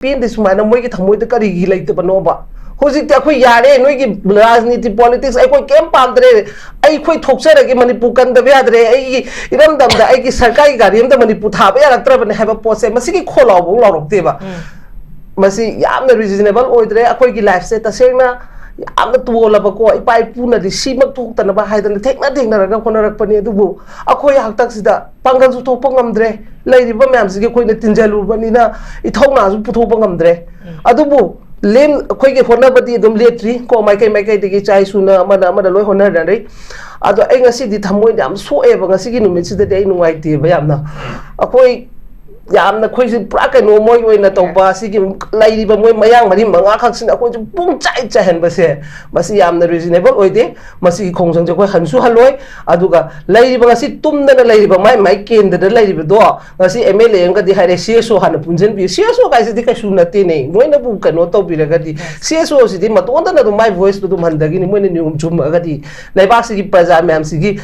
pen सुमायना मोई की थमोई करी लेतबनोबा होजिक अखोई यारे नोई की राजनीति पॉलिटिक्स अखोई केम पामदरे अखोई थोक्सरगे मणिपुर कंदबे यादरे इरम दमदा की सरकारी गाड़ी अमदा मणिपुर थाबे यारक्त्रबने हैबा पोसे मसिगी खोलावो लावरक्तेबा मसी यामना रिजनेबल ओइद्रे अखोई की लाइफ से तसेंगना यामना तुओलबको इपाई पुनदि सिमक थोक्तनबा हाइदन थेंगना खोनरकपनि अदुबु अखोई हाक्तक्सिदा पांगलसु थोकप ngamdre लेरिबा म्यामसिगे खोइना तिनजालुबनिना इथौनासु पुथोकप ngamdre अदुबु लेम अखोइगे होनबदि दुम लेट्री को माइकै दिगी चाइ सुना अमदा लोइ होनरदरे अदो ai ngasi di thamoi yam soeba ngasi gi numit sida dei nuaite ba yamna अखोइ यामना खोइसे पुरा कनो मोइ ओइना तौबा सिगी लाइरिबा मोइ मयांग मरि मंगा खक्सिन अखोइ पुंग चाइ चाहन बसे मसि यामना रिजनेबल ओइदे मसि खोंजंग जे खोइ हन्सु हलोइ अदुगा लाइरिबा ngasi तुमदना लाइरिबा माइ केन्द्रदा लाइरिबा दो ngasi एमएलए ngadi हारे सीएसओ हाना पुंजन बि सीएसओ गाइसे दि कासु नते नै मोइना बु कनो तौबिरगदि सीएसओ सिदि मतोंदना दु माइ भोइस दु मनदगी नि मोइना नियम जुमगदि लाइबाक सिगी प्रजा म्याम सिगी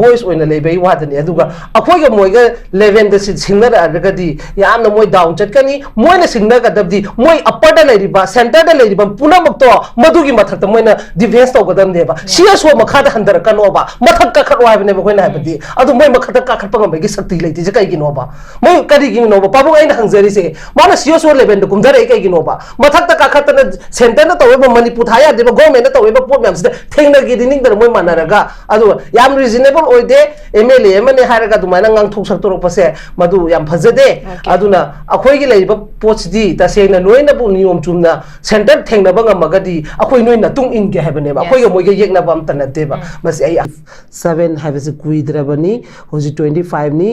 भोइस ओइना लेबै वादनि अदुगा अखोइगा मोइगा लेभेल द सिंगनर अरगदि यामना मोइ डाउन चटकनी मोइना सिंगनगदबदि मोइ अपर द लेरिबा सेंटर द लेरिबा पुनमक्तो मदुगी मथकत मोइना डिफेंस तौगदमनेबा सीएसओ मखादा हंदर कनोबा मथक कखर वाइबनेबा खोइना हाबदि अदु मोइ मखदा काखरपा गमबेगी शक्ति लेति जे कैगिनोबा मोइ करिगिनोबा पाबु आइना हंगजरिसे माना सीएसओ लेभेल द कुमदरे कैगिनोबा मथक त काखतन सेंटर न तौबा मणिपुर थाया देबा गवर्नमेंट न तौबा पोट म्यामसिदा थेंगनगी दिनिंगदर मोइ मानरगा अदु याम रिजनेबल ओइदे एमएलए मने हारगा Dumana ngang thok saktorokpase madu yam phajade aduna akhoi gi leiba pochdi tasengna noina bu niyom chumna center thengnaba ngamagadi akhoi noina tung in ge habane ba akhoi ga moi ge yekna bam tanate ba masi ai 7 habase kuidrabani hoji 25 ni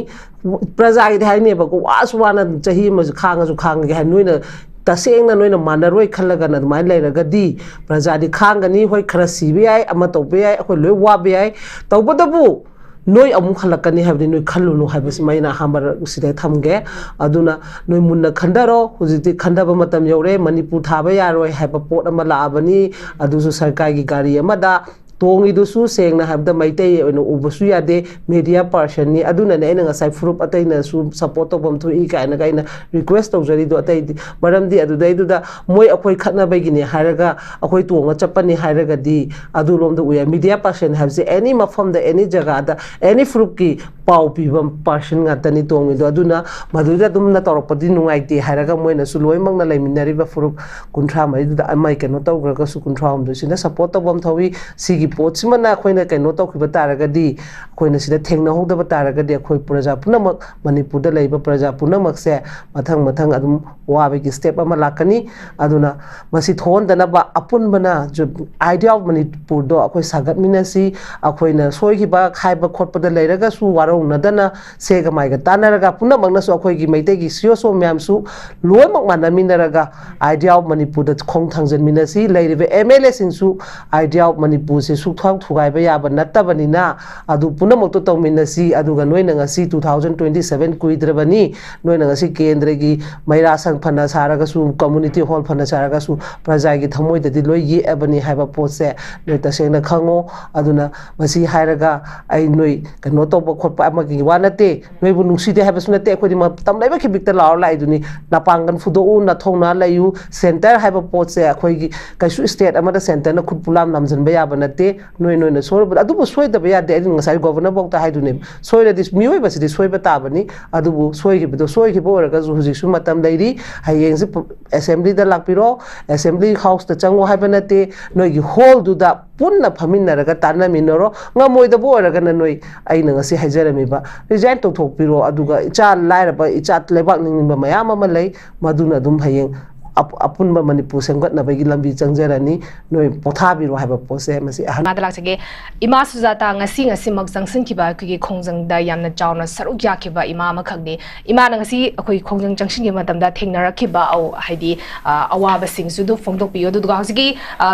praja gi haine ba ko aswana chahi ma khanga ju khanga ge noina तसेंगना नोइना मानरोय खलगना दुमाय लेरगदी प्रजादि खांगनी होय खरा सिबे आइ अमा तोबे आइ अखोय लोय वाबे आइ तौबदबु नोय अमु खलकनी हाबदि नोय खलुनु हाबसि माइना hammer सिदे थमगे अदुना नोय Munna खंडरो हुजिति खंडबा मतम you're Manipur थाबा यारोय हाबा pot अमा लाबनी अदुसु सरकार की गाड़ी अमदा तोंगिदुसु सेंगना हाबदा मैतै ओइना उबसु यादे मीडिया पर्सन नि अदुना ने एना ngasai फ्रुप अतैना सु सपोर्ट तोबम थुई कायना कायना रिक्वेस्ट तौजरी दो अतै मरमदि अदुदै दुदा मोय अखोय खतना बैगिनि हारगा अखोय तोंगा चप्पनि हारगदि अदुलोमदा उया मीडिया पर्सन हाबसे एनी मफम द एनी जगह दा एनी फ्रुप की पाउ पिबम पर्सन ngатani तोंगिदो अदुना मदुदा दुमना तौरपदि नुंगाइते हारगा मोयना सु लोयमंगना लेमिनारिबा फ्रुप कुंट्रा मरिदुदा अमाय कनो तौग्रगा सु कुंट्रा हमदु सिना सपोर्ट तोबम थवी सिगी पोचमना खोइना कनो तौखिबा तारगदि खोइना सिदा थेंगना होदबा तारगदि खोइ प्रजा पुनमक मणिपुर दा लेबा प्रजा पुनमक से मथंग मथंग अदुम वाबेगी स्टेप अमा लाकनी अदुना मसि थोनदनबा अपुनबना जो आइडिया ऑफ मणिपुर दो अखोइ सागतमिनासी अखोइना सोइगिबा खाइबा खोटपदा लेरगा सु वारौनदना सेगा माइगा तानरगा पुनमकना सु अखोइगी मैतेगी सियोसो म्यामसु लोयमक मानमिनरगा आइडिया ऑफ मणिपुर दा खोंग थांजनमिनासी लेरिबे एमएलए सिंसु आइडिया ऑफ मणिपुर से सुथांग थुगाइबा याबा नत्तबनिना अदु पुनमक तो तौमिनसी अदुगा नोइना ngasi 2027 कुइद्रबनी नोइना ngasi केंद्रगी मैरा संग फना सारगसु कम्युनिटी हॉल फना सारगसु प्रजागी थमोइददि लोइ ये एबनी हाइबा पोसे नोइ तसेंना खंगो अदुना मसी हाइरगा आई नोइ कनो तोबा खोपा अमगी वानते नोइबु नुसिदे हाइबसु नते अखोदि तम लाइबा खिबिकता लाव लाइदुनी नापांगन फुदो उ नथौना लायु सेंटर हाइबा पोसे अखोइगी कैसु स्टेट अमदा सेंटर न खुदपुलाम नामजनबा याबा नते नोइ नोइना सोरबा अदुबु सोइदबा यादे आई ngасai गवर्नर बौता हाइदुने सोइरदि मियोइबसिदि सोइबा ताबनी अदुबु सोइगिबदो सोइगिबो ओरगा जुहुजिसु मतम लैरि हायेंसि असेंबली दा लापिरो असेंबली हाउस दा चंगो हाइबा नते नोइगी हॉल दुदा पुन्ना फमिनरगा तानमिनरो ngमोइदबो ओरगा नोइ आइना ngasi हाइजरमिबा रिजाइन तोथोकपिरो अदुगा इचा लाइरबा इचा लेबाक निंगबा मयाम अमा लै मदुना दुम हायें अपुनबा मणिपुर सेंगतनबगी लंबी चंगजरानी नोइ पोथाबिरो हाइबा पोसे मसी मादलाक्सगे इमा सुजाता ngasi मक जंक्शन किबा कुगी खोंजंग दा यामना चावना सरुक याखिबा इमा मखगने इमा ngasi अखोइ खोंजंग जंक्शन के मतमदा थेंगनरखिबा औ हाइदि अवाबा सिंगसु दु फोंदोकपियो दुगा हौसिगी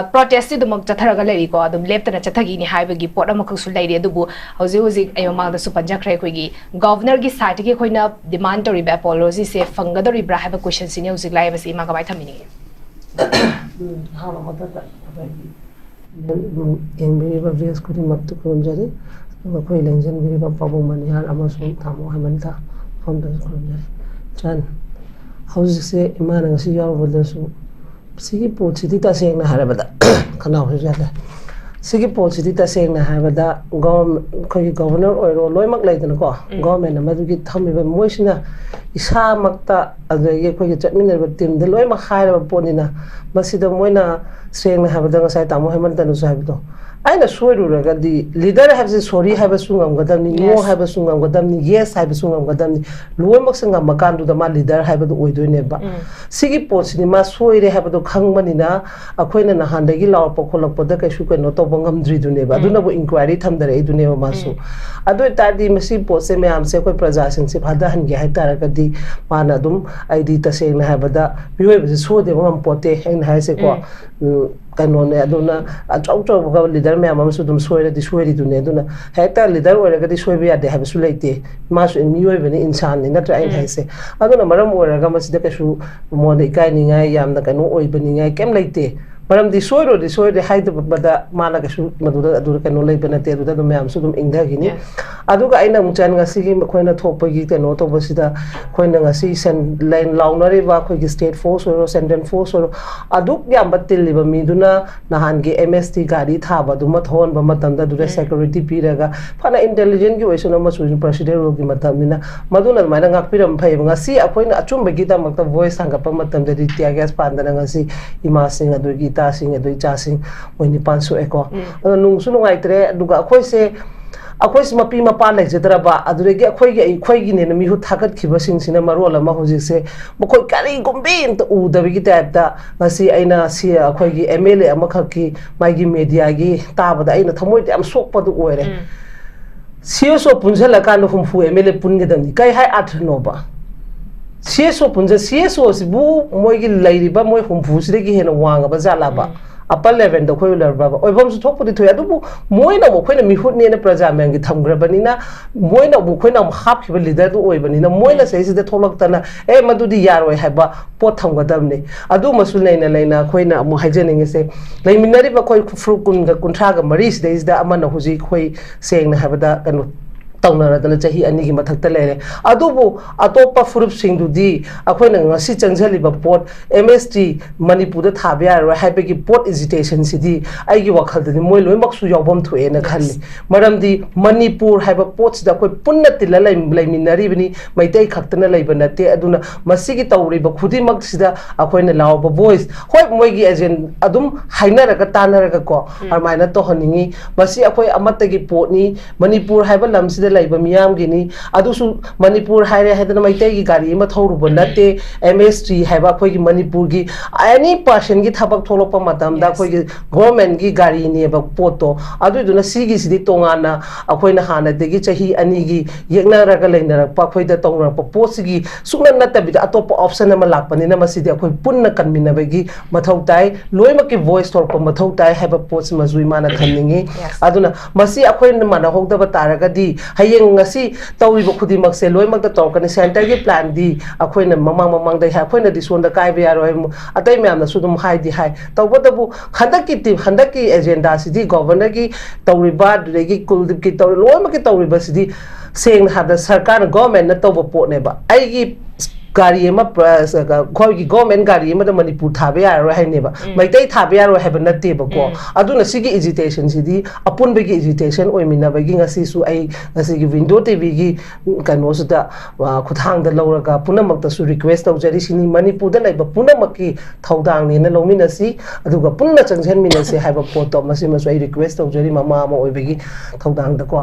प्रोटेस्ट दुमक चथरगा लेरिको अदुम लेप्तना चथगी नि हाइबगी पोट अमखसु लेरि अदुबु हौजि हौजि अयमादा सु पंजाखरे खोइगी गवर्नर की साइड के खोइना डिमांड तोरिबा अपोलॉजी से फंगदोरिब्रा हाइबा क्वेश्चन सिने हौजि लाइबसि इमा गबाय थमिनि हालो मदता एंबेबा वेस खुदि मक्तु खुमजरी मखोइ लेंजन बिरिबा पाबु मनिहार अमसुं थामो हामनता फंदस खुमजरी चन hausikse imana ngasi yarobadasu sigi pochidi tasengna harabada khanaw hujala sigi pochidi tasengna harabada khoi governor oiro loimak laidana ko government amadugi thamiba moisina isa makta adage khoi chatminaba team de loimak hairaba ponina masida moina sengna harabada ngasai tamo hemantanu saibdo aina soiruragadi leader habse sorry haba sungam gadamni no haba sungam gadamni yes haba sungam gadamni loimak sanga makandu da ma leader haba do oidoine ba sigi pochini ma soire haba do khangmanina akoina na handagi law pokholak poda kai su kai no to bangam dri dune ba aduna bo inquiry thamdare idune ba masu adu tadi masi poche me amse koi praja sing se phada han ge hai tarakadi mana dum id ta seng na haba da bioi ba so de bangam pote hen hai se ko kanone aduna achau chau ba leader me amasu dum soire di soire dune aduna hekta leader ora ga di soibe ya de habesu leite masu mioi bani insan ni natra ai haise aduna maram ora ga masida ka su mo de kai ni ngai yamna kanu oi bani ngai kem leite maram di soire haida bada mana ka su maduda adura kanu lei bana te adura dum yam su dum ingda gini aduga aina muchan nga sigi khoina thokpa gi te no to basida khoina nga si sen line launare ba khoi gi state force or central force or aduk yam batil liba mi duna nahan gi mst gari tha ba duma thon ba matam da dure security piraga phana intelligent gi oisun ma su president ro gi matam nina maduna maina ngak piram phai nga si akhoina achum ba gi da makta voice hanga pa matam da ri tia gas pandana nga si ima sing adu gi ta sing adu cha sing moini pansu eko nung su ngai tre duga khoi se akhoi mapi mapa lejdra ba adurege akhoi gi ne mi hu thagat khiba sing sina marol ma hojik se mokoi kari gombin to udabi gi type da ngasi aina si akhoi gi mla amakha ki mai gi media gi tabada aina thamoi am sokpa du oire cso punjala kan hum fu mla pun gi dam kai hai at no ba cso punja cso sibu moi gi lairiba moi hum fu sire gi hena wanga ba jala ba upper level da khoi lar ba oi bom su thok pudi thoya du moina mo khoina mi hut ne na praja mang gi thamgra bani na moina mo khoina am hap khiba leader du oi bani na moina sei se de tholak tana e madu di yaroi haba pot thamga dam ne adu masul leina khoina mo haijening se leiminari ba khoi fru kun ga kunthra ga mari se de da amana huji khoi seng na haba da kanu taunara chahi ani gi mathakta lere adubu atopa furup singdudi akoina ngasi changjali ba pot mst manipur da thabya ro haibegi pot agitation sidi aigi wakhal dani moi loi maksu yawbam thoe na khalli maramdi manipur haiba pots da koi punna tilla laiminari bini maitai khaktana leiba nate aduna masigi tawri ba khudi mak sida akoina law ba voice hoi moi gi agent adum hainara ka tanara ka ko armaina to honingi masi akoi amatagi potni manipur haiba lamsida laiba miyam gini adusu manipur haire hadana maitai gi gari ma thoruba nate mst haiba khoi gi manipur gi any person gi thabak tholokpa matam da khoi gi government gi gari ne ba poto adu duna sigi sidi tongana akoina hana degi chahi ani gi yekna raga leina pa khoi da tongra pa posigi sukna natabi da atop option ama lakpani na masidi akhoi punna kanmina bagi mathau tai loima ki voice torpa mathau tai haiba pots mazui mana khanningi aduna masi akhoi mana hokda ba taraga di hayeng ngasi tawriba khudi makse loimak da tawkani center gi plan di akhoi na mamang dai akhoi na dison da kai ba roi atai myam na sudum hai di hai tawbodabu khandaki agenda sidi governor gi tawriba degi kuldip ki tawri loimak ki tawriba sidi seng hada sarkar government na tawba potne ba ai gi gari ma khoi gi government gari ma da manipur thabe ya ro haine ba maitai thabe ya ro haba natte ba ko aduna sigi agitation sidi apun begi agitation oimina bagi ngasi su ai ngasi gi window tv gi kano su da khuthang da lawraga punamak ta su request tawjari sini manipur da laiba punamak ki thaudang ne na lomina si aduga punna changhen mina se haba photo masi ma su ai request tawjari mama ma oibegi thaudang da ko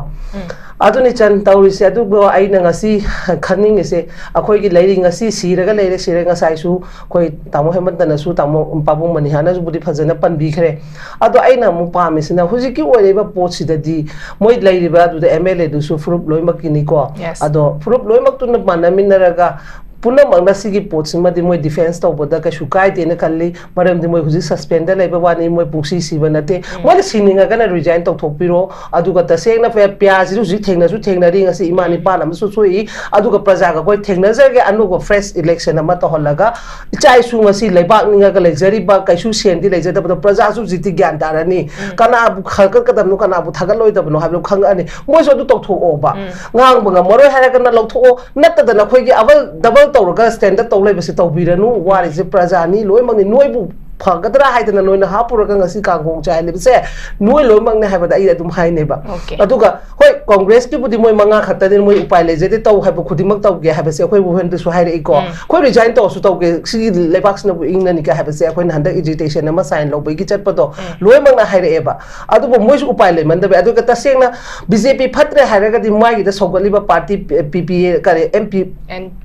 aduni chan tawri se adugo ai na ngasi khaning se akhoi gi lairi ngasi siraga leire sirenga saisu koi tamo hemantana su tamo pabung manihana su budi phajana panbi khare ado aina mu pamisina hujiki oireba potsidadi moi leiriba du mla du su frup loimakini ko ado frup loimak tu na manaminaraga puna mangna sigi pots ma di moi defense to boda ka shukai te na kalli maram di moi huji suspend la ba wani moi pungsi sibanate moi sininga kana resign to thopiro aduga ta seng na pyaz ru ji thengna ring asi imani panam su sui aduga praja ga koi thengna jage anu go fresh election ama to holaga chai su ngasi leibak ninga ga lejari ba kaisu sendi lejada ba praja su jiti gyan darani kana bu khalka kadam nu kana bu thagal loi dabno hablo khang ani moi so du to tho ba ngang ba ngam moroi hara kana lo tho natta da na khoi gi aval double tawraga standard tawlai basi tawbiranu wari je prajani loi mangni noibu Phangadra haidana noina hapuraga ngasi kangong chai lebse noi loi mangne habada ai adum hai neba aduga hoi congress ki budi moi manga khata din moi upai le jete taw haba khudimak taw ge habase khoi buhen de su hai re ko khoi resign taw su taw ge si lebak sna bu ingna ni ka habase khoi handa agitation ama sign lo bai ki chat pato loi mangna hai re eba aduba moi su upai le man da aduga ta sengna bjp phatre haraga di mai gi da sogali ba party ppa kare mp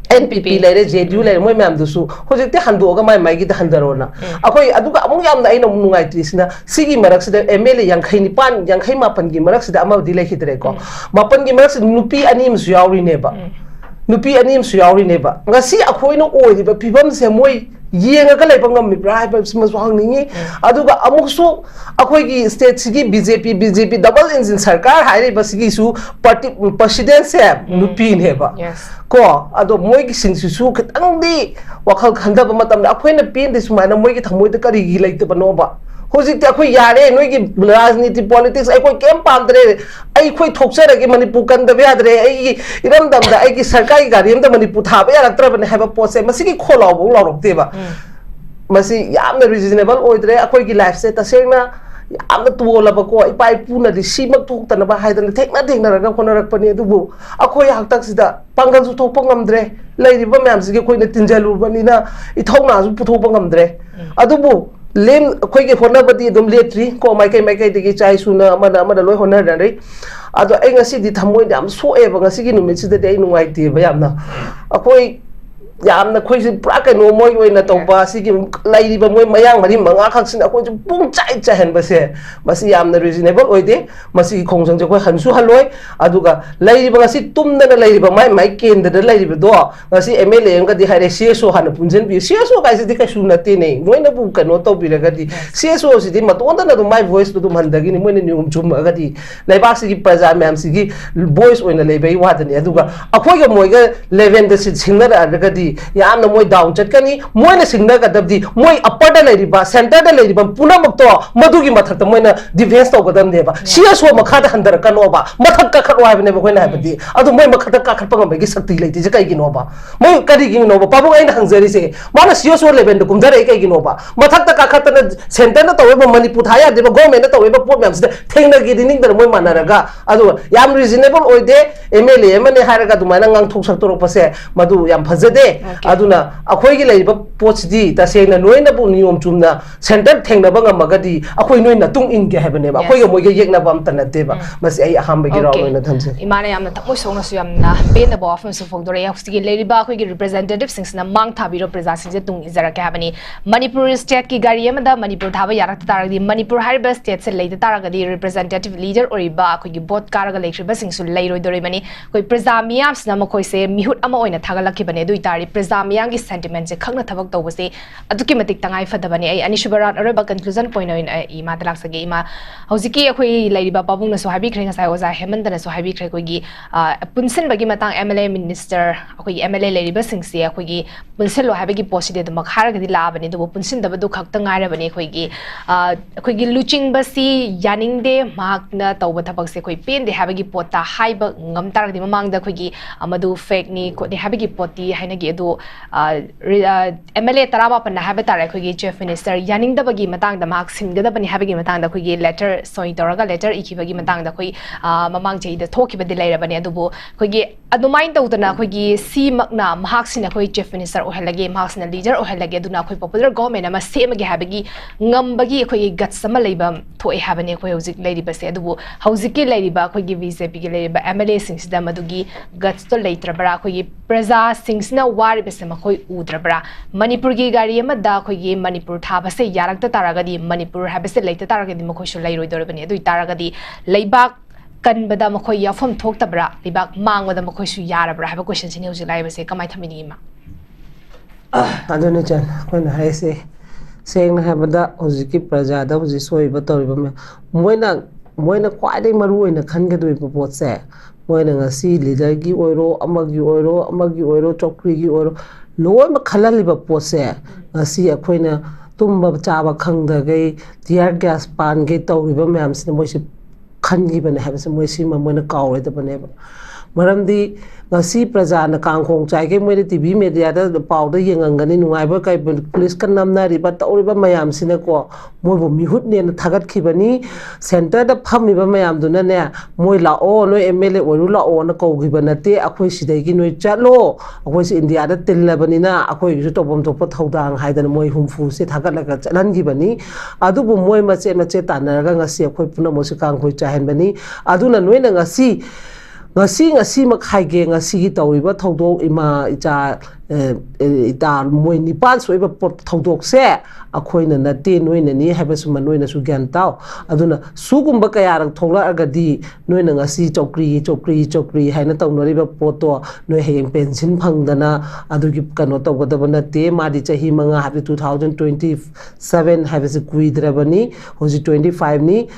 NPP laire JDU laire moi mam dusu hojekte handoga mai gi da handarona akoi aduga amung yam da aina nungai trisina sigi marak sida MLA yankhai ni pan yankhai mapan gi marak sida ama di lai hidre ko mapan gi marak nupi anim su yauri neba nupi anim su yauri neba ngasi akoi no oi ba pibam se moi yenga ka lai pangam mi bra ba sma swang ningi aduga amuk su akoi gi state sigi BJP double engine sarkar haire ba sigi su party president se nupi neba ko ado moi gi sing su khitang di wakhal khanda ba matam da akoi na pin de sumaina moi gi thamoi da kari gi laite ba no ba hojik ta akoi yare noi gi rajniti politics ai koi kem pamdre ai koi thokchara gi manipur kan da yadre ai iram dam da ai gi sarkai gari am da manipur tha ba yaraktra ba haba pose masi gi kholaw bo lawrok te ba masi yamna reasonable oidre akoi gi life se ta sengna yamna tuola ba ko ipai puna di simak thok tan ba haidan thekna raga khonarak pani dubu akoi haktak sida pangal su thok pangamdre leiri ba myam sigi koi na tinjalu bani na ithongna su puthok pangamdre adubu lem khoi ge hona badi dum letri ko mai kai de gi chai suna amada loi hona dan rei ado ai ngasi di thamoi dam so e ba ngasi gi numit sida dei nungai ti ba yamna akoi yamna khoi si pra ka no moi oina tawba sigi lairi ba moi mayang mari manga khaksin akoi ju pung chai chahen ba se masi yamna reasonable oide masi khongjang je khoi hansu haloi aduga lairi ba ngasi tumna na lairi ba mai kenda da lairi ba do ngasi MLA ang ka di hare CSO hana punjen bi CSO ka si di ka suna te nei noi na bu ka no to bi ga di CSO si di matonda na do my voice do mandagi ni moi ni um chum ga di laibak sigi praja ma'am sigi voice oina leibai wa da ni aduga akoi ga moi ga 11 da si singna ga di yamna moi down chatkani moi na singna ga dabdi moi upper da lairi ba center da lairi ba puna mak to madugi mathak ta moi na defense to gadam ne ba CSO makha da handar ka no ba mathak ka khatwa ba ne ba koi na ba di adu moi makha da ka khat pang ba gi sakti leiti je kai gi no ba moi kari gi no ba pabu ai na hangjari se mana CSO level da kum dare kai gi no ba mathak ta ka khat na center na to ba manipur thaya de ba government na to ba pot mem se thengna gi dining da moi manaraga adu yam reasonable oide MLA mane haraga du mana ngang thok sak to ro pase madu yam phajade aduna akhoi gi leiba pots di ta sengna noina bu niyom chumna center thengna ba ngamagadi akhoi noina tung in ge habane ba akhoi ga moi ge yekna bam tanate ba mas ai aham ba gi raw noina thamse imana yamna takmoi songna su yamna pena ba afum su fogdore ya husigi leiba akhoi gi representative singsna mang thabiro praja singje tung izara ka habani manipur state ki gari amada manipur thaba yarak taragdi manipur hariba state se leida taragadi representative leader oriba akhoi gi bot karaga leikhriba singsu leiroi dore mani koi praja miyam sna makhoi se mihut ama oina thagalakhi bane dui tari praja miyam gi sentiment se khangna thabak tawbase aduki matik tangai fadabani ai anishubaran areba conclusion point oin ima dalak sage ima hojiki akhoi leiriba babung na so habi khrenga sai oza hemandana so habi khre koi gi punsin bagi matang MLA minister akhoi MLA leiriba singse akhoi gi punsin lo habi gi poside de makhar ga di labani do punsin da badu khak tangai rabani akhoi gi luching basi yaning de makna tawba thabak se khoi pen de habi gi pota haiba ngam tar di mamang da khoi gi amadu fake ni ko de habi gi poti haina gi do MLA tarama pan habi tar akhoi gi chief minister yaning da bagi matang da mak singa da bani habi gi matang da khoi gi letter soi toraga letter ikhi bagi matang da khoi mamang chei da thoki ba de lai rabani adubu khoi gi adumain tawdana khoi gi si makna mahak sina khoi chief minister ohalage mahak sina leader ohalage aduna khoi popular government ama semagi habi gi ngambagi khoi gi guts sama leibam thoi habani khoi hojik leiri base adubu hojik ki leiri ba khoi gi BJP gi leiri ba MLA singsda madugi guts to leitra bara khoi gi praja singsna wari base ma khoi udra bara manipur gi gari ama da khoi gi manipur tha base yarak ta taragadi manipur habase leita taragadi ma khoi shu leiroi dorabani adui taragadi leibak kan bada ma khoi yafam thok tabra leibak mangwada ma khoi shu yarabra haba question sini hojik lai base kamai thamini ma adune chan khoi na haise sengna habada hojiki praja da hoji soi ba toriba me moina kwai dai maru oina khan ga doi pot se moina ngasi leader gi oiro amagi oiro chokri gi oiro loi ma khalali ba pot se ngasi akhoina tumba chaba khangda gai tear gas pan ge toriba me am sine moi se khan gi bane habase moi si ma moina kawre da bane Maramdi ngasi praja na kangkong chai ke moi TV media da pau da yengangani nungaiba kai police kan namna riba tawriba mayam sina ko moi bo mihut ne na thagat khibani center da phami ba mayam duna ne moi la o no MLA oru la o na ko giba na te akhoi sidai gi noi chalo akhoi si India da tillabani na akhoi ju tobom topa thodang haidan moi humfu se thagat la ka chalan gibani adu bu moi mache tanar ga ngasi akhoi puna mo se kangkoi chahen bani adu na noi na ngasi makhaige ngasi gi tawriba thodok ima icha ita moi nipan soiba thodok se akhoina na te noina ni habasu manoina su gyan taw aduna sugumba kaya rang thongla agadi noina ngasi chokri haina tawnoriba poto noi heng pension phangdana adugi kano tawgadabana te madi chahi manga habi 2027 habasi kuidrabani hoji 25 ni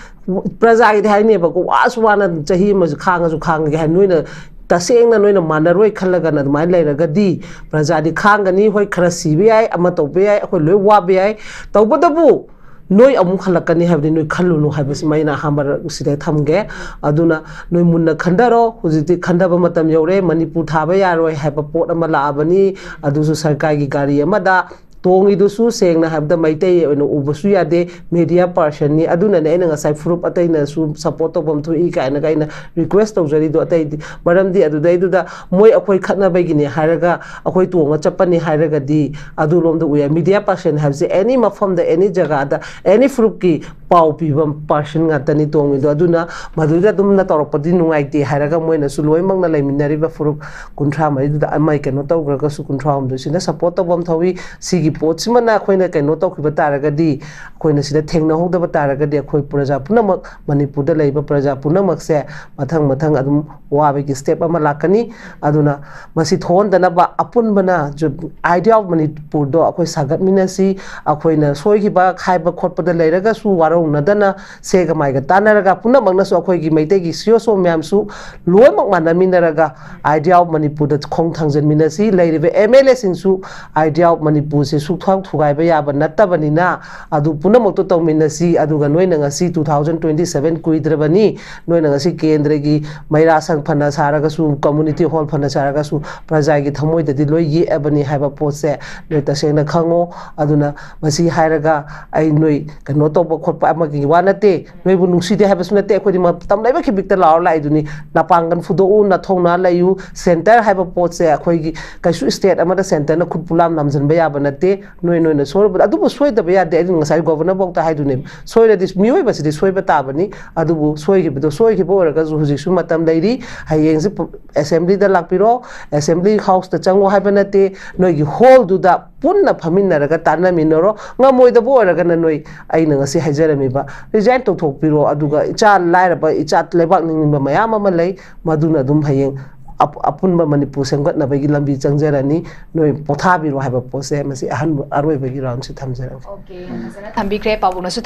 praja gi haine ba ko waswana chahi ma khang ge noina tasengna noina manaroi khalaga na mai lairagadi prajadi khangani hoi khara CBI ama tobei akhoi loi wabai tawbadabu noi amu khalakani habni noi khallunu habis maina hamar sida thamge aduna noi munna khandaro hujiti khandaba matam yore manipur thaba yaroi haba pot ama laabani adusu sarkar gi gari amada tongi dusu sengna habda maitei no ubusu yade media person ni aduna ne ena ngasai furup atai na su support to bom thu I ka na request to jari do atai maramdi adu dai du da moi akhoi khatna bai gini haraga akhoi tonga chapani haraga di adu lom da uya media person have any mafam da any jaga da any furup ki pau pibam person ngatani tongi do aduna maduda dum na toropadi nungai ti haraga moi na su loi mang na laiminari ba furup kunthra mai du da amai keno taw gra ka su kunthra hom do sina support to bom thawi sigi पोचमना अखोइना कइनो तौखिबा तारगदी अखोइना सिदा थेंगना होदबा तारगदी अखोइ प्रजा पुनमक मणिपुरदा लैबा प्रजा पुनमक से मथंग अदुम वाबेगी step अमा लाकनी अदुना मसी थोनदनबा अपुनबना जो idea of Manipur दो अखोइ सागतमिनासी अखोइना सोइगिबा खाइबा खोटपदा लैरगा सु वारौनदना सेगा Maiga तानरगा पुनमकना सु अखोइगी मैतेगी सियोसो म्यामसु लोइमक मानमिनरगा आइडिया ऑफ मणिपुर द खोंग थांजनमिनासी लैरिबे MLA सिंसु आइडिया ऑफ मणिपुर से सुथाव थुगाइबा याबा नत्तबनिना अदु पुनमक्तो तौमिनसी अदुगा नोइना ngasi 2027 कुइद्रबनी नोइना ngasi केंद्रगी मैरा संग फना सारगसु कम्युनिटी हॉल फना सारगसु प्रजागी थमोइददि लोइ ये एबनी हाइबा पोसे नोइ तसेना खंगो अदुना मसी हाइरगा आई नोइ कनो तोबा खोटपा अमगी वानते नोइबु नुसिदे हाइबसु नते अखोदि मतम लाइबा खिबिकता लाव लाइदुनी नापांगन फुदो उ नथौना लायु सेंटर हाइबा पोसे अखोइगी कैसु स्टेट अमदा सेंटर न खुदपुलाम नामजनबा याबा नते नोइ सोरबा अदुबु सोइदबा यादे अनि ngasai governor bokta haidune soiradi mioi basidi soiba tabani adubu soigibo oraga hujiksu matam leiri hayeng assembly da lakpiro assembly house da chango haibanate noigi hall du da punna phaminaraga tanna minoro ngamoi da bo oraga na noi aina ngasi haijarami ba resign to thokpiro aduga icha lairaba icha lebak ningba mayam ama lei maduna dum hayeng अपुनबा Manipur सेंगत नबगी लंबी चंगजरानी नोय पोथाबिरो हाबा पोसे मसी अहन अरोय बगी round से थमजरा okay नजना थंबीक्रे पाबुनसु